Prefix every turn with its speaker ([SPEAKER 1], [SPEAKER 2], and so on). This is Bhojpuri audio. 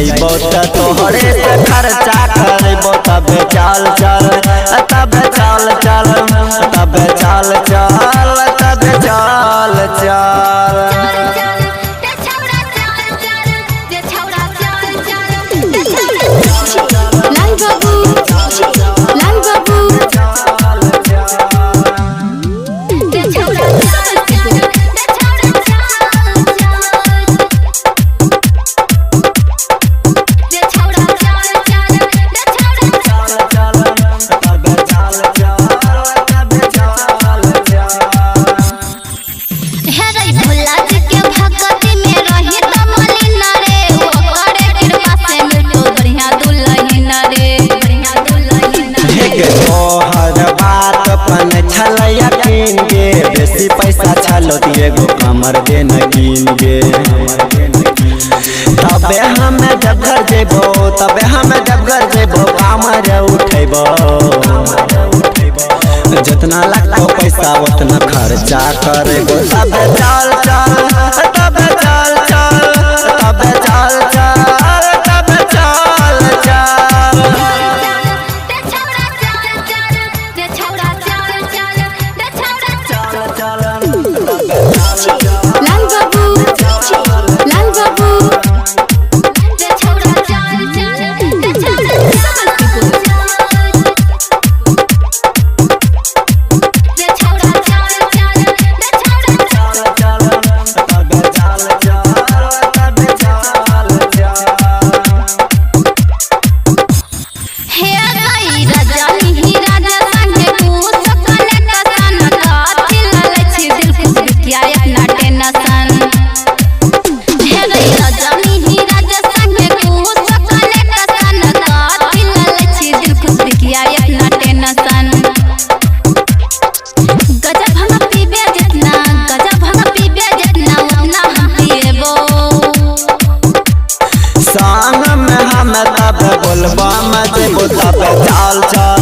[SPEAKER 1] जइबो त तोहरे से खर्चा करबो तब चल चल तब चल चल तब चल चल तब चल चल बेसी पैसा छलो एगो कमर दे न कीन गे तबे हमें जब घर जेबो तबे हमें जब घर जेबो कमर उठेबो जितना लगतो पैसा उतना खर्चा करेबो तब चल चल तब चल चल तब चल चल तब चल चल बोलबा में जेबो तब चल चल